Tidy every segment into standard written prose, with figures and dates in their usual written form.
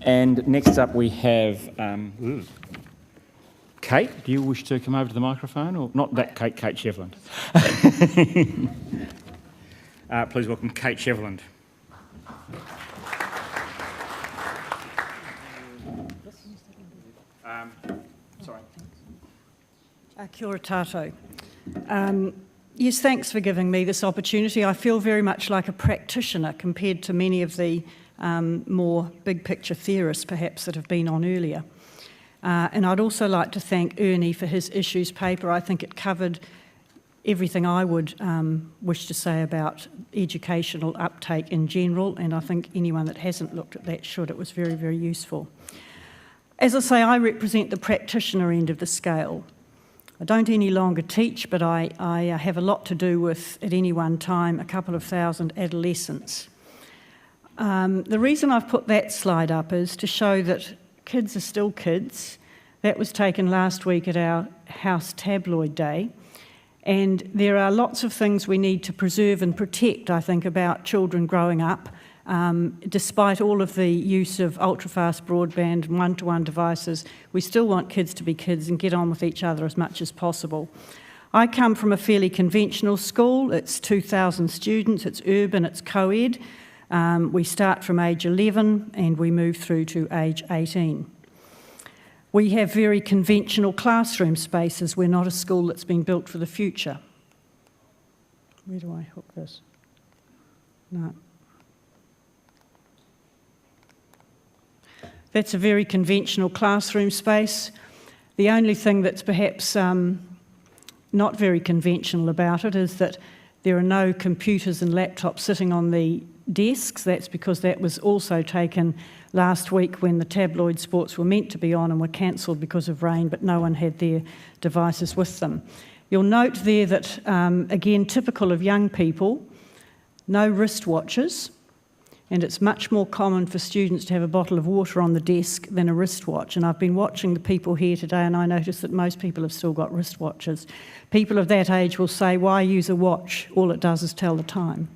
And next up we have Kate. Do you wish to come over to the microphone? Or not that Kate, Kate Shevland. Please welcome Kate Shevland. Sorry. Kia ora tātou. Yes, thanks for giving me this opportunity. I feel very much like a practitioner compared to many of the more big picture theorists perhaps that have been on earlier. And I'd also like to thank Ernie for his issues paper. I think it covered everything I would wish to say about educational uptake in general, and I think anyone that hasn't looked at that should. It was very, very useful. As I say, I represent the practitioner end of the scale. I don't any longer teach, but I have a lot to do with, at any one time, a couple of thousand adolescents. The reason I've put that slide up is to show that kids are still kids. That was taken last week at our House Tabloid Day. And there are lots of things we need to preserve and protect, I think, about children growing up. Despite all of the use of ultra-fast broadband and one-to-one devices, we still want kids to be kids and get on with each other as much as possible. I come from a fairly conventional school. It's 2,000 students, it's urban, it's co-ed. We start from age 11 and we move through to age 18. We have very conventional classroom spaces. We're not a school that's been built for the future. Where do I hook this? No. That's a very conventional classroom space. The only thing that's perhaps not very conventional about it is that there are no computers and laptops sitting on the desks. That's because that was also taken last week when the tabloid sports were meant to be on and were cancelled because of rain, but no one had their devices with them. You'll note there that, again, typical of young people, no wristwatches. And it's much more common for students to have a bottle of water on the desk than a wristwatch. And I've been watching the people here today and I notice that most people have still got wristwatches. People of that age will say, why use a watch? All it does is tell the time.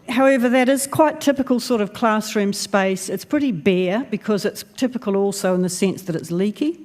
However, that is quite typical sort of classroom space. It's pretty bare because it's typical also in the sense that it's leaky.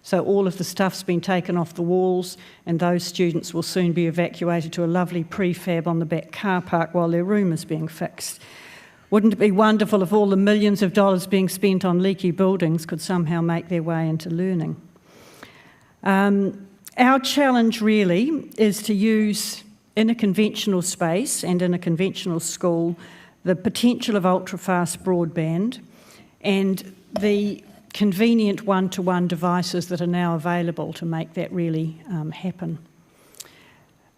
So all of the stuff's been taken off the walls and those students will soon be evacuated to a lovely prefab on the back car park while their room is being fixed. Wouldn't it be wonderful if all the millions of dollars being spent on leaky buildings could somehow make their way into learning? Our challenge really is to use, in a conventional space and in a conventional school, the potential of ultra-fast broadband and the convenient one-to-one devices that are now available to make that really happen.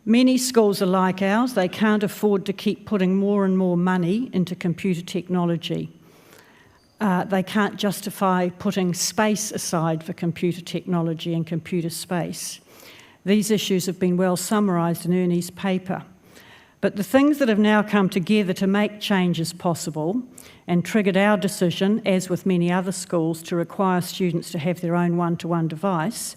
Many schools are like ours. They can't afford to keep putting more and more money into computer technology. They can't justify putting space aside for computer technology and computer space. These issues have been well summarised in Ernie's paper. But the things that have now come together to make changes possible and triggered our decision, as with many other schools, to require students to have their own one-to-one device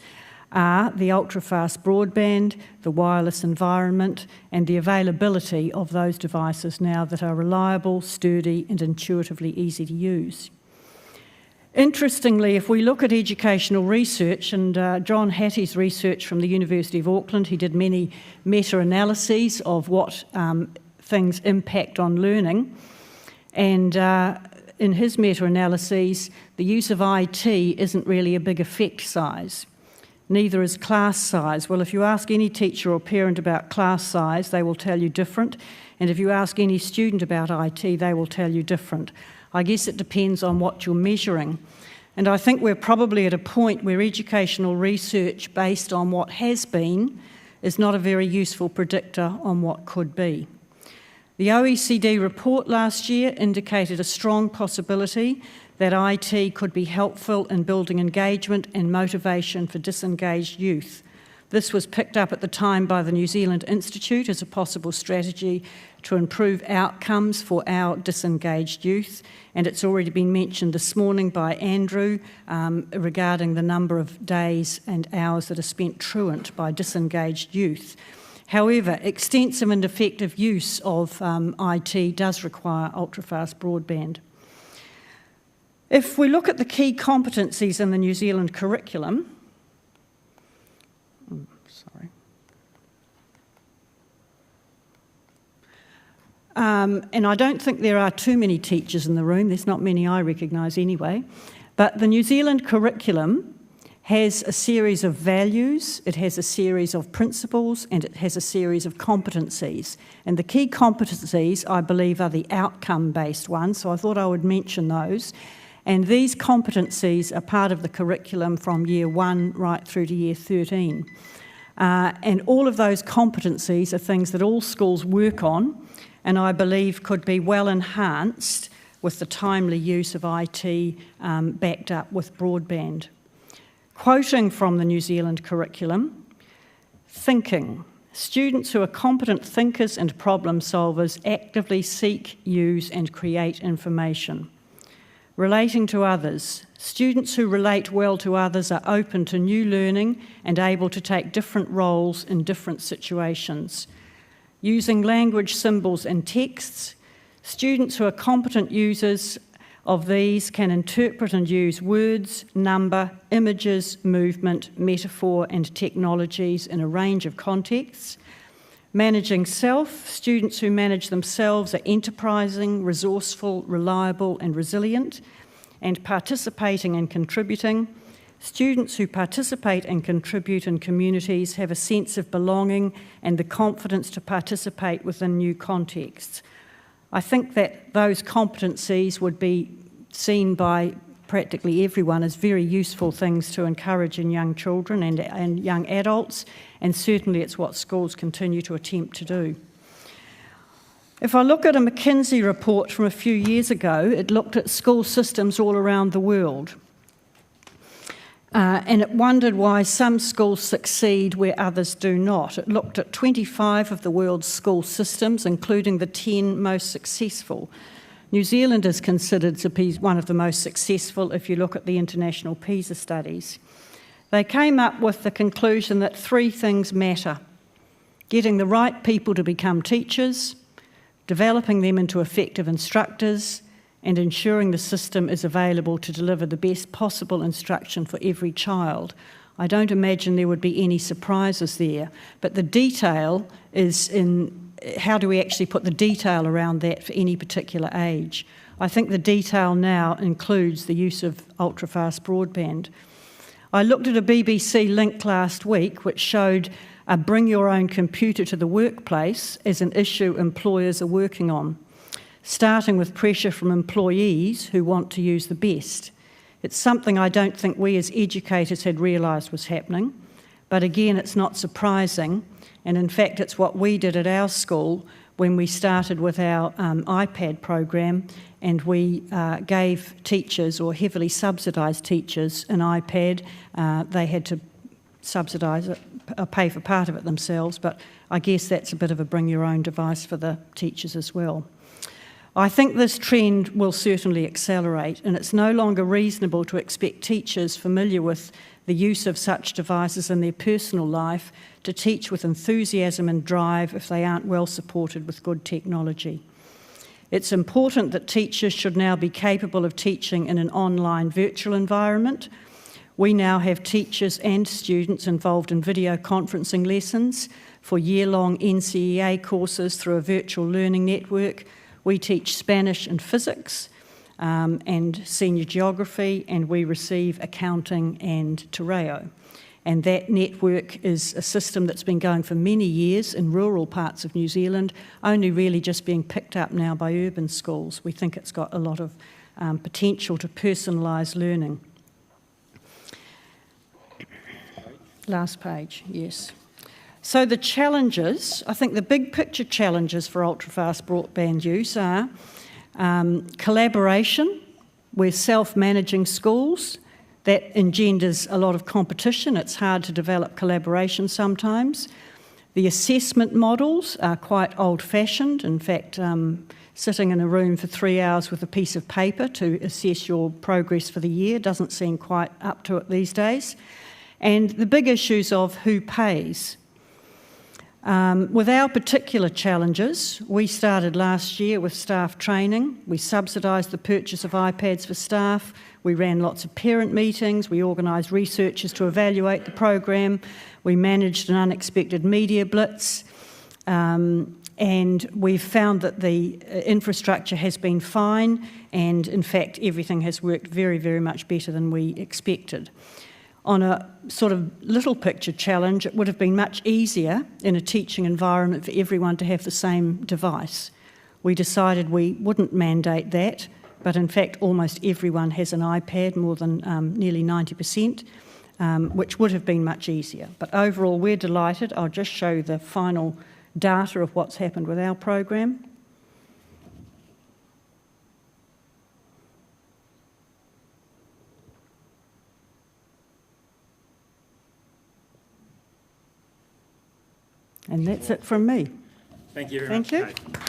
are the ultra-fast broadband, the wireless environment, and the availability of those devices now that are reliable, sturdy, and intuitively easy to use. Interestingly, if we look at educational research, and John Hattie's research from the University of Auckland, he did many meta-analyses of what things impact on learning, and in his meta-analyses, the use of IT isn't really a big effect size. Neither is class size. Well, if you ask any teacher or parent about class size, they will tell you different, and if you ask any student about IT, they will tell you different. I guess it depends on what you're measuring. And I think we're probably at a point where educational research based on what has been is not a very useful predictor on what could be. The OECD report last year indicated a strong possibility that IT could be helpful in building engagement and motivation for disengaged youth. This was picked up at the time by the New Zealand Institute as a possible strategy to improve outcomes for our disengaged youth, and it's already been mentioned this morning by Andrew regarding the number of days and hours that are spent truant by disengaged youth. However, extensive and effective use of IT does require ultra-fast broadband. If we look at the key competencies in the New Zealand curriculum, and I don't think there are too many teachers in the room, there's not many I recognise anyway, but the New Zealand curriculum has a series of values, it has a series of principles, and it has a series of competencies. And the key competencies, I believe, are the outcome-based ones, so I thought I would mention those. And these competencies are part of the curriculum from year 1 right through to year 13. And all of those competencies are things that all schools work on, and I believe could be well enhanced with the timely use of IT backed up with broadband. Quoting from the New Zealand curriculum, thinking. Students who are competent thinkers and problem solvers actively seek, use and create information. Relating to others. Students who relate well to others are open to new learning and able to take different roles in different situations. Using language, symbols and texts. Students who are competent users of these can interpret and use words, number, images, movement, metaphor and technologies in a range of contexts. Managing self, students who manage themselves are enterprising, resourceful, reliable and resilient. And participating and contributing, students who participate and contribute in communities have a sense of belonging and the confidence to participate within new contexts. I think that those competencies would be seen by practically everyone as very useful things to encourage in young children and young adults, and certainly it's what schools continue to attempt to do. If I look at a McKinsey report from a few years ago, it looked at school systems all around the world. And it wondered why some schools succeed where others do not. It looked at 25 of the world's school systems, including the 10 most successful. New Zealand is considered to be one of the most successful if you look at the international PISA studies. They came up with the conclusion that 3 things matter: getting the right people to become teachers, developing them into effective instructors, and ensuring the system is available to deliver the best possible instruction for every child. I don't imagine there would be any surprises there, but the detail is in how do we actually put the detail around that for any particular age. I think the detail now includes the use of ultra-fast broadband. I looked at a BBC link last week which showed a bring your own computer to the workplace as an issue employers are working on, starting with pressure from employees who want to use the best. It's something I don't think we as educators had realised was happening, but again, it's not surprising, and in fact, it's what we did at our school when we started with our iPad program, and we gave teachers, or heavily subsidised teachers, an iPad. They had to subsidise it, pay for part of it themselves, but I guess that's a bit of a bring your own device for the teachers as well. I think this trend will certainly accelerate, and it's no longer reasonable to expect teachers familiar with the use of such devices in their personal life to teach with enthusiasm and drive if they aren't well supported with good technology. It's important that teachers should now be capable of teaching in an online virtual environment. We now have teachers and students involved in video conferencing lessons for year-long NCEA courses through a virtual learning network. We teach Spanish and physics and senior geography, and we receive accounting and te reo. And that network is a system that's been going for many years in rural parts of New Zealand, only really just being picked up now by urban schools. We think it's got a lot of potential to personalise learning. Last page, yes. So the challenges, I think the big picture challenges for ultra-fast broadband use are collaboration. We're self-managing schools. That engenders a lot of competition. It's hard to develop collaboration sometimes. The assessment models are quite old-fashioned. In fact, sitting in a room for 3 hours with a piece of paper to assess your progress for the year doesn't seem quite up to it these days. And the big issues of who pays. With our particular challenges, we started last year with staff training. We subsidised the purchase of iPads for staff. We ran lots of parent meetings. We organised researchers to evaluate the program. We managed an unexpected media blitz. And we've found that the infrastructure has been fine, and in fact everything has worked very, very much better than we expected. On a sort of little picture challenge, it would have been much easier in a teaching environment for everyone to have the same device. We decided we wouldn't mandate that, but in fact almost everyone has an iPad, more than nearly 90%, which would have been much easier. But overall we're delighted. I'll just show the final data of what's happened with our program. And that's it from me. Thank you very Thank much. you. Kate.